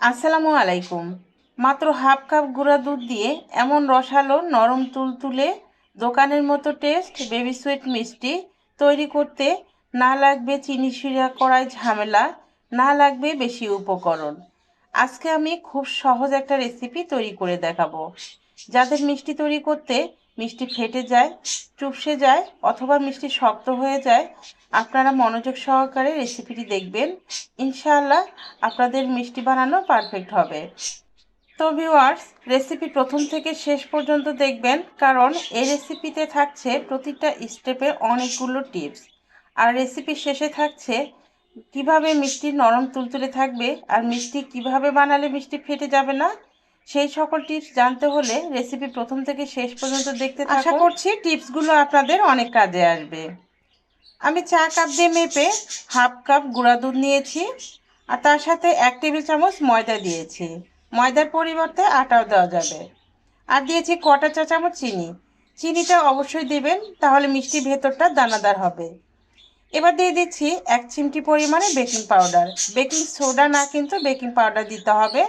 আসসালামু আলাইকুম। মাত্র হাফ কাপ গুঁড়া দুধ দিয়ে এমন রসালো নরম তুলতুলে দোকানের মতো টেস্ট বেবি সুইট মিষ্টি তৈরি করতে না লাগবে চিনি শিরা করাই ঝামেলা, না লাগবে বেশি উপকরণ। আজকে আমি খুব সহজ একটা রেসিপি তৈরি করে দেখাবো। যাদের মিষ্টি তৈরি করতে মিষ্টি ফেটে যায়, চুপসে যায় অথবা মিষ্টি শক্ত হয়ে যায়, আপনারা মনোযোগ সহকারে রেসিপিটি দেখবেন। ইনশাআল্লাহ আপনাদের মিষ্টি বানানো পারফেক্ট হবে। তো ভিউয়ার্স, রেসিপি প্রথম থেকে শেষ পর্যন্ত দেখবেন, কারণ এই রেসিপিতে থাকছে প্রতিটা স্টেপে অনেকগুলো টিপস। আর রেসিপির শেষে থাকছে কিভাবে মিষ্টি নরম তুলতুলে থাকবে আর মিষ্টি কিভাবে বানালে মিষ্টি ফেটে যাবে না। সেই সকল টিপস জানতে হলে রেসিপি প্রথম থেকে শেষ পর্যন্ত দেখতে থাকুন। আশা করছি টিপসগুলো আপনাদের অনেক কাজে আসবে। আমি চা কাপ দিয়ে মেপে হাফ কাপ গুঁড়া দুধ নিয়েছি, আর তার সাথে 1 টেবিল চামচ ময়দা দিয়েছি। ময়দার পরিবর্তে আটাও দেওয়া যাবে। আর দিয়েছি কোয়ার্টার চা চামচ চিনি। চিনিটা অবশ্যই দেবেন, তাহলে মিষ্টি ভেতরটা দানাদার হবে। এবার দিয়ে দিচ্ছি 1 চিমটি পরিমাণে বেকিং পাউডার। বেকিং সোডা না, কিন্তু বেকিং পাউডার দিতে হবে।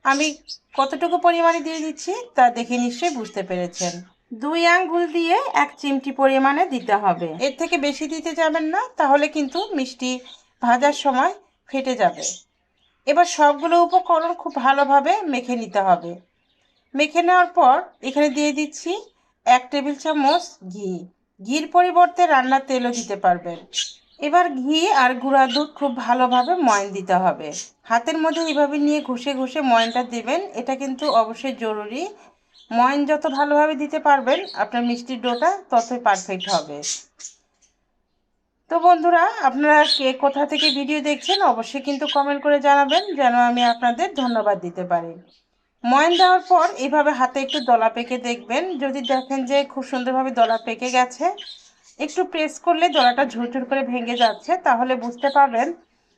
আমি কতটুকু পরিমাণে দিয়ে দিচ্ছি তা দেখে নিশ্চয়ই বুঝতে পেরেছেন। 2 আঙ্গুল দিয়ে 1 চিমটি পরিমাণে দিতে হবে, এর থেকে বেশি দিতে যাবেন না, তাহলে কিন্তু মিষ্টি ভাজার সময় ফেটে যাবে। এবার সবগুলো উপকরণ খুব ভালোভাবে মেখে নিতে হবে। মেখে নেওয়ার পর এখানে দিয়ে দিচ্ছি 1 টেবিল চামচ ঘি। ঘির পরিবর্তে রান্নার তেলও দিতে পারবেন। এবার ঘি আর গুঁড়া দুধ খুব ভালোভাবে ময়ান দিতে হবে। হাতের মধ্যে এইভাবে নিয়ে ঘষে ঘষে ময়ানটা দেবেন, এটা কিন্তু অবশ্যই জরুরি। ময়ান যত ভালোভাবে দিতে পারবেন আপনার মিষ্টির ডোটা ততই পারফেক্ট হবে। তো বন্ধুরা, আপনারা কে কোথা থেকে ভিডিও দেখছেন অবশ্যই কিন্তু কমেন্ট করে জানাবেন, যেন আমি আপনাদের ধন্যবাদ দিতে পারি। ময়ান দেওয়ার পর এইভাবে হাতে একটু দলা পেকে দেখবেন। যদি দেখেন যে খুব সুন্দরভাবে দলা পেকে গেছে, একটু প্রেস করলে দলাটা ঝুরঝুর করে ভেঙে যাচ্ছে, তাহলে বুঝতে পারবেন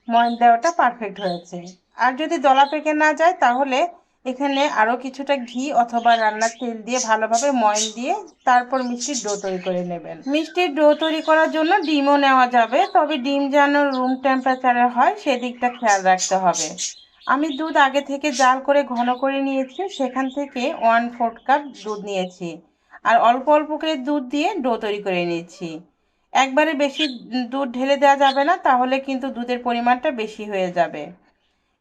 ময়ান দেওয়াটা পারফেক্ট হয়েছে। আর যদি দলা পেকে না যায়, তাহলে এখানে আরও কিছুটা ঘি অথবা রান্নার তেল দিয়ে ভালোভাবে ময়ান দিয়ে তারপর মিষ্টির ডো তৈরি করে নেবেন। মিষ্টির ডো তৈরি করার জন্য ডিমও নেওয়া যাবে, তবে ডিম যেন রুম টেম্পারেচারে হয় সেদিকটা খেয়াল রাখতে হবে। আমি দুধ আগে থেকে জাল করে ঘন করে নিয়েছি, সেখান থেকে 1/4 কাপ দুধ নিয়েছি। আর অল্প অল্প করে দুধ দিয়ে ডো তৈরি করে নিয়েছি। একবারে বেশি দুধ ঢেলে দেওয়া যাবে না, তাহলে কিন্তু দুধের পরিমাণটা বেশি হয়ে যাবে।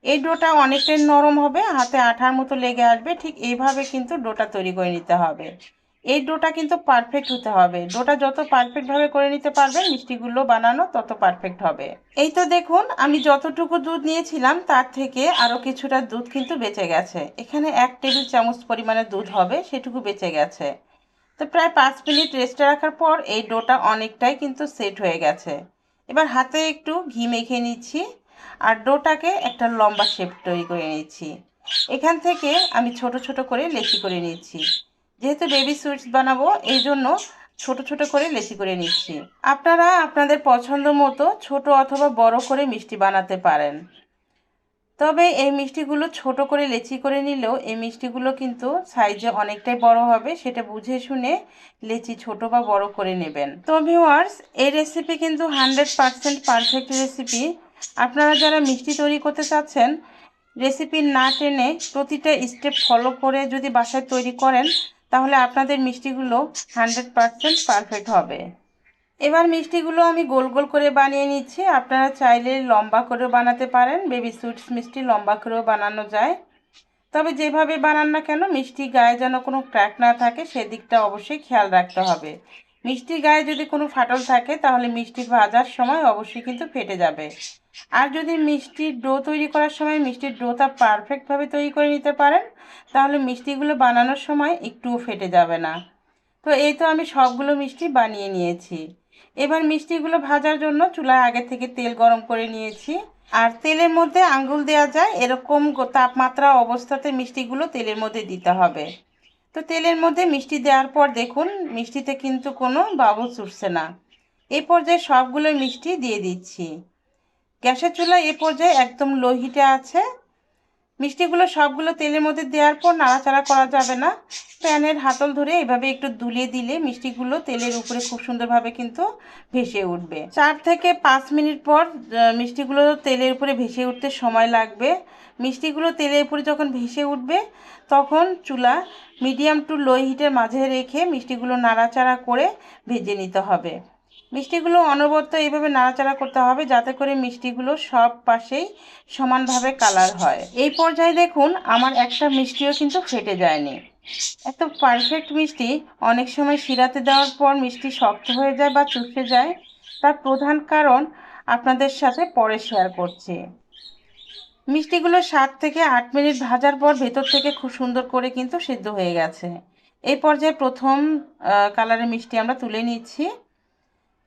এই ডোটা অনেকটাই নরম হবে, হাতে আঠার মতো লেগে আসবে। ঠিক এইভাবে কিন্তু ডোটা তৈরি করে নিতে হবে। এই ডোটা কিন্তু পারফেক্ট হতে হবে। ডোটা যত পারফেক্টভাবে করে নিতে পারবেন মিষ্টিগুলো বানানো তত পারফেক্ট হবে। এই তো দেখুন, আমি যতটুকু দুধ নিয়েছিলাম তার থেকে আরও কিছুটা দুধ কিন্তু বেঁচে গেছে। এখানে 1 টেবিল চামচ পরিমাণে দুধ হবে, সেটুকু বেঁচে গেছে। তো প্রায় 5 মিনিট রেস্টে রাখার পর এই ডোটা অনেকটাই কিন্তু সেট হয়ে গেছে। এবার হাতে একটু ঘি মেখে নিচ্ছি আর ডোটাকে একটা লম্বা শেপ তৈরি করে নিচ্ছি। এখান থেকে আমি ছোট ছোট করে লেচি করে নিচ্ছি। যেহেতু বেবি সুইটস বানাবো, এই জন্য ছোট ছোট করে লেচি করে নিচ্ছি। আপনারা আপনাদের পছন্দ মতো ছোট অথবা বড় করে মিষ্টি বানাতে পারেন। তবে এই মিষ্টিগুলো ছোট করে লেচি করে নিলেও এই মিষ্টিগুলো কিন্তু সাইজে অনেকটাই বড় হবে, সেটা বুঝে শুনে লেচি ছোট বা বড় করে নেবেন। তো ভিউয়ার্স, এই রেসিপি কিন্তু 100% পারফেক্ট রেসিপি। আপনারা যারা মিষ্টি তৈরি করতে চাচ্ছেন, রেসিপি না টেনে প্রতিটা স্টেপ ফলো করে যদি বাসায় তৈরি করেন, তাহলে আপনাদের মিষ্টিগুলো 100% পারফেক্ট হবে। এবার মিষ্টিগুলো আমি গোল গোল করে বানিয়ে নিচ্ছি। আপনারা চাইলে লম্বা করেও বানাতে পারেন। বেবি সুইটস মিষ্টি লম্বা করেও বানানো যায়। তবে যেভাবে বানান না কেন, মিষ্টি গায়ে যেন কোনো ক্র্যাক না থাকে সেদিকটা অবশ্যই খেয়াল রাখতে হবে। মিষ্টির গায়ে যদি কোনো ফাটল থাকে, তাহলে মিষ্টি ভাজার সময় অবশ্যই কিন্তু ফেটে যাবে। আর যদি মিষ্টির ডো তৈরি করার সময় মিষ্টির ডোটা পারফেক্টভাবে তৈরি করে নিতে পারেন, তাহলে মিষ্টিগুলো বানানোর সময় একটুও ফেটে যাবে না। তো এই তো আমি সবগুলো মিষ্টি বানিয়ে নিয়েছি। এবার মিষ্টিগুলো ভাজার জন্য চুলায় আগে থেকে তেল গরম করে নিয়েছি। আর তেলের মধ্যে আঙ্গুল দেওয়া যায় এরকম তাপমাত্রা অবস্থাতে মিষ্টিগুলো তেলের মধ্যে দিতে হবে। তো তেলের মধ্যে মিষ্টি দেওয়ার পর দেখুন মিষ্টিতে কিন্তু কোনো বাবলস উঠছে না। এই পর্যায়ে সবগুলো মিষ্টি দিয়ে দিচ্ছি। গ্যাসের চুলা এ পর্যায়ে একদম লো হিটে আছে। মিষ্টিগুলো সবগুলো তেলের মধ্যে দেওয়ার পর নাড়াচাড়া করা যাবে না। প্যানের হাতল ধরে এভাবে একটু দুলিয়ে দিলে মিষ্টিগুলো তেলের উপরে খুব সুন্দরভাবে কিন্তু ভেসে উঠবে। 4 থেকে 5 মিনিট পর মিষ্টিগুলো তেলের উপরে ভেসে উঠতে সময় লাগবে। মিষ্টিগুলো তেলের উপরে যখন ভেসে উঠবে তখন চুলা মিডিয়াম টু লো হিটের মাঝে রেখে মিষ্টিগুলো নাড়াচাড়া করে ভেজে নিতে হবে। মিষ্টিগুলো অনবরত এইভাবে নাড়াচাড়া করতে হবে যাতে করে মিষ্টিগুলো সব পাশেই সমানভাবে কালার হয়। এই পর্যায়ে দেখুন আমার একটা মিষ্টিও কিন্তু ফেটে যায়নি। এত পারফেক্ট মিষ্টি অনেক সময় শিরাতে দেওয়ার পর মিষ্টি শক্ত হয়ে যায় বা চুপসে যায়। তার প্রধান কারণ আপনাদের সাথে পরে শেয়ার করছি। মিষ্টিগুলো 7 থেকে 8 মিনিট ভাজার পর ভেতর থেকে খুব সুন্দর করে কিন্তু সিদ্ধ হয়ে গেছে। এই পর্যায়ে প্রথম কালারের মিষ্টি আমরা তুলে নিচ্ছি।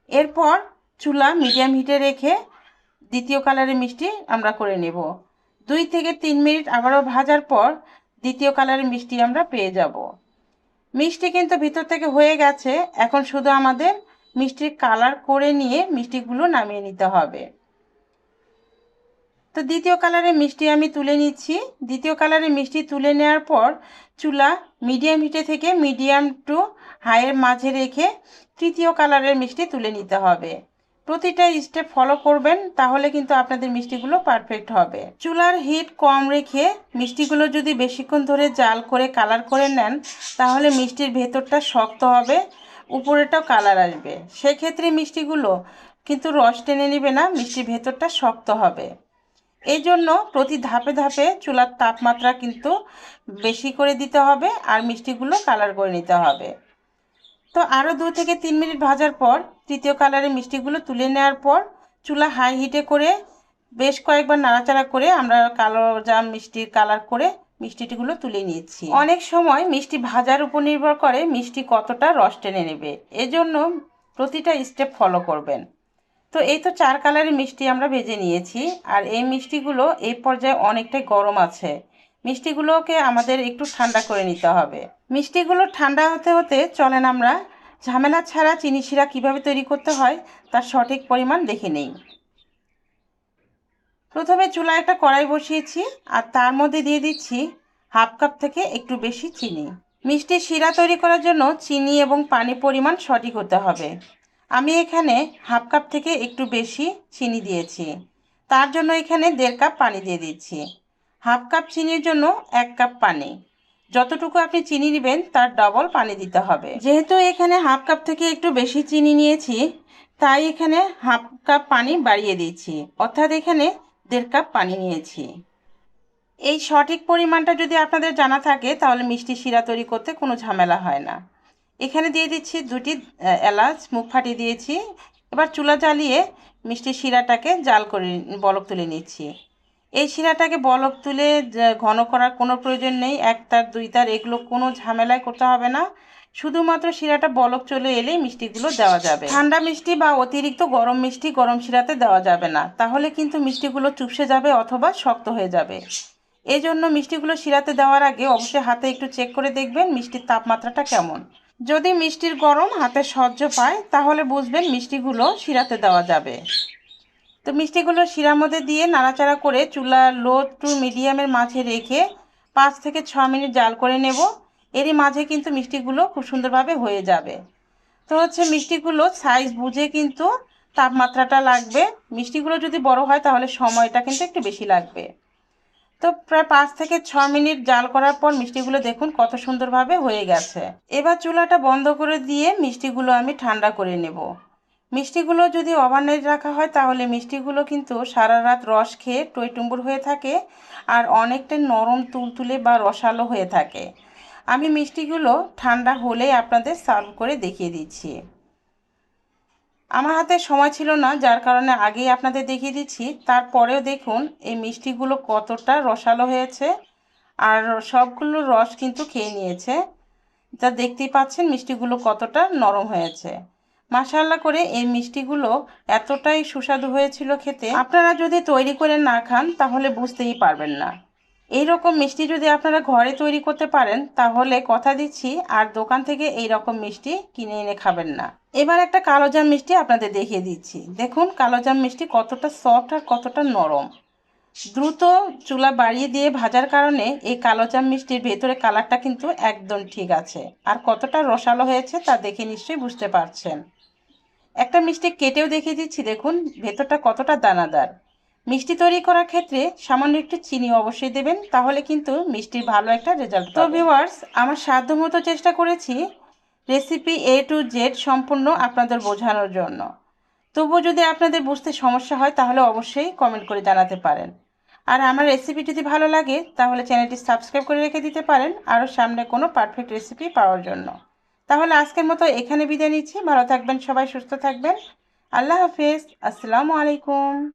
এরপর চুলা মিডিয়াম হিটে রেখে দ্বিতীয় কালারের মিষ্টি আমরা করে নেব। 2 থেকে 3 মিনিট আবারও ভাজার পর দ্বিতীয় কালারের মিষ্টি আমরা পেয়ে যাব। মিষ্টি কিন্তু ভিতর থেকে হয়ে গেছে। এখন শুধু আমাদের মিষ্টির কালার করে নিয়ে মিষ্টিগুলো নামিয়ে নিতে হবে। তো দ্বিতীয় কালারের মিষ্টি আমি তুলে নিচ্ছি। দ্বিতীয় কালারের মিষ্টি তুলে নেওয়ার পর চুলা মিডিয়াম হিটে থেকে মিডিয়াম টু হাইয়ের মাঝে রেখে তৃতীয় কালারের মিষ্টি তুলে নিতে হবে। প্রতিটা স্টেপ ফলো করবেন, তাহলে কিন্তু আপনাদের মিষ্টিগুলো পারফেক্ট হবে। চুলার হিট কম রেখে মিষ্টিগুলো যদি বেশিক্ষণ ধরে জাল করে কালার করে নেন তাহলে মিষ্টির ভেতরটা শক্ত হবে, উপরেটাও কালার আসবে। সেক্ষেত্রে মিষ্টিগুলো কিন্তু রস টেনে নেবে না, মিষ্টির ভেতরটা শক্ত হবে। এই জন্য প্রতি ধাপে ধাপে চুলার তাপমাত্রা কিন্তু বেশি করে দিতে হবে আর মিষ্টিগুলো কালার করে নিতে হবে। তো আরও 2 থেকে 3 মিনিট ভাজার পর তৃতীয় কালারের মিষ্টিগুলো তুলে নেওয়ার পর চুলা হাই হিটে করে বেশ কয়েকবার নাড়াচাড়া করে আমরা কালো জাম মিষ্টির কালার করে মিষ্টিগুলো তুলে নিয়েছি। অনেক সময় মিষ্টি ভাজার উপর নির্ভর করে মিষ্টি কতটা রস টেনে নেবে, এজন্য প্রতিটা স্টেপ ফলো করবেন। তো এই তো 4 কালারের মিষ্টি আমরা ভেজে নিয়েছি আর এই মিষ্টিগুলো এই পর্যায়ে অনেকটাই গরম আছে। মিষ্টিগুলোকে আমাদের একটু ঠান্ডা করে নিতে হবে। মিষ্টিগুলো ঠান্ডা হতে হতে চলেন আমরা ঝামেলা ছাড়া চিনি শিরা কীভাবে তৈরি করতে হয় তার সঠিক পরিমাণ দেখে নেই। প্রথমে চুলায় একটা কড়াই বসিয়েছি আর তার মধ্যে দিয়ে দিচ্ছি হাফ কাপ থেকে একটু বেশি চিনি। মিষ্টি শিরা তৈরি করার জন্য চিনি এবং পানি পরিমাণ সঠিক হতে হবে। আমি এখানে হাফ কাপ থেকে একটু বেশি চিনি দিয়েছি, তার জন্য এখানে 1.5 কাপ পানি দিয়ে দিচ্ছি। হাফ কাপ চিনির জন্য 1 কাপ পানি। যতটুকু আপনি চিনি নেবেন তার ডবল পানি দিতে হবে। যেহেতু এখানে হাফ কাপ থেকে একটু বেশি চিনি নিয়েছি তাই এখানে হাফ কাপ পানি বাড়িয়ে দিচ্ছি, অর্থাৎ এখানে 1.5 কাপ পানি নিয়েছি। এই সঠিক পরিমাণটা যদি আপনাদের জানা থাকে তাহলে মিষ্টি শিরা তৈরি করতে কোনো ঝামেলা হয় না। এখানে দিয়ে দিচ্ছি 2টি এলাচ, মুখ ফাটিয়ে দিয়েছি। এবার চুলা জ্বালিয়ে মিষ্টি শিরাটাকে জাল করে বলক তুলে নিচ্ছি। এই শিরাটাকে বলক তুলে ঘন করার কোনো প্রয়োজন নেই। 1 তার 2 তার এগুলো কোনো ঝামেলায় করতে হবে না। শুধুমাত্র শিরাটা বলক চলে এলেই মিষ্টিগুলো দেওয়া যাবে। ঠান্ডা মিষ্টি বা অতিরিক্ত গরম মিষ্টি গরম শিরাতে দেওয়া যাবে না, তাহলে কিন্তু মিষ্টিগুলো চুপসে যাবে অথবা শক্ত হয়ে যাবে। এই জন্য মিষ্টিগুলো শিরাতে দেওয়ার আগে অবশ্যই হাতে একটু চেক করে দেখবেন মিষ্টির তাপমাত্রাটা কেমন। যদি মিষ্টির গরম হাতে সহ্য পায় তাহলে বুঝবেন মিষ্টিগুলো শিরাতে দেওয়া যাবে। তো মিষ্টিগুলো শিরার মধ্যে দিয়ে নাড়াচাড়া করে চুলা লো টু মিডিয়ামের মাঝে রেখে 5 থেকে 6 মিনিট জাল করে নেব। এরই মাঝে কিন্তু মিষ্টিগুলো খুব সুন্দরভাবে হয়ে যাবে। তো মিষ্টিগুলো সাইজ বুঝে কিন্তু তাপমাত্রাটা লাগবে। মিষ্টিগুলো যদি বড় হয় তাহলে সময়টা কিন্তু একটু বেশি লাগবে। তো প্রায় 5 থেকে 6 মিনিট জাল করার পর মিষ্টিগুলো দেখুন কত সুন্দরভাবে হয়ে গেছে। এবার চুলাটা বন্ধ করে দিয়ে মিষ্টিগুলো আমি ঠান্ডা করে নেব। মিষ্টিগুলো যদি ওভেনে রাখা হয় তাহলে মিষ্টিগুলো কিন্তু সারা রাত রস খেয়ে টইটুম্বুর হয়ে থাকে আর অনেকটা নরম তুলতুলে বা রসালো হয়ে থাকে। আমি মিষ্টিগুলো ঠান্ডা হলেই আপনাদের সার্ভ করে দেখিয়ে দিচ্ছি। আমার হাতে সময় ছিল না, যার কারণে আগেই আপনাদের দেখিয়ে দিচ্ছি। তারপরেও দেখুন এই মিষ্টিগুলো কতটা রসালো হয়েছে আর সবগুলো রস কিন্তু খেয়ে নিয়েছে। তা দেখতেই পাচ্ছেন মিষ্টিগুলো কতটা নরম হয়েছে। মাশাআল্লাহ করে এই মিষ্টিগুলো এতটাই সুস্বাদু হয়েছিল খেতে, আপনারা যদি তৈরি করে না খান তাহলে বুঝতেই পারবেন না। এই রকম মিষ্টি যদি আপনারা ঘরে তৈরি করতে পারেন তাহলে কথা দিচ্ছি আর দোকান থেকে এই রকম মিষ্টি কিনে এনে খাবেন না। এবার একটা কালোজাম মিষ্টি আপনাদের দেখিয়ে দিচ্ছি। দেখুন কালোজাম মিষ্টি কতটা সফট আর কতটা নরম। দ্রুত চুলা বাড়িয়ে দিয়ে ভাজার কারণে এই কালোজাম মিষ্টির ভেতরে কালারটা কিন্তু একদম ঠিক আছে। আর কতটা রসালো হয়েছে তা দেখে নিশ্চয়ই বুঝতে পারছেন। একটা মিষ্টি কেটেও দেখিয়ে দিচ্ছি, দেখুন ভেতরটা কতটা দানাদার। মিষ্টি তৈরি করার ক্ষেত্রে সামান্য একটু চিনি অবশ্যই দেবেন, তাহলে কিন্তু মিষ্টির ভালো একটা রেজাল্ট পাবেন। তো ভিউয়ার্স, আমার সাধ্যমতো চেষ্টা করেছি রেসিপি A to Z সম্পূর্ণ আপনাদের বোঝানোর জন্য। তবুও যদি আপনাদের বুঝতে সমস্যা হয় তাহলে অবশ্যই কমেন্ট করে জানাতে পারেন। আর আমার রেসিপি যদি ভালো লাগে তাহলে চ্যানেলটি সাবস্ক্রাইব করে রেখে দিতে পারেন আরও সামনে কোনো পারফেক্ট রেসিপি পাওয়ার জন্য। তাহলে আজকের মতো এখানে বিদায় নিচ্ছি। ভালো থাকবেন সবাই, সুস্থ থাকবেন। আল্লাহ হাফেজ। আসসালামু আলাইকুম।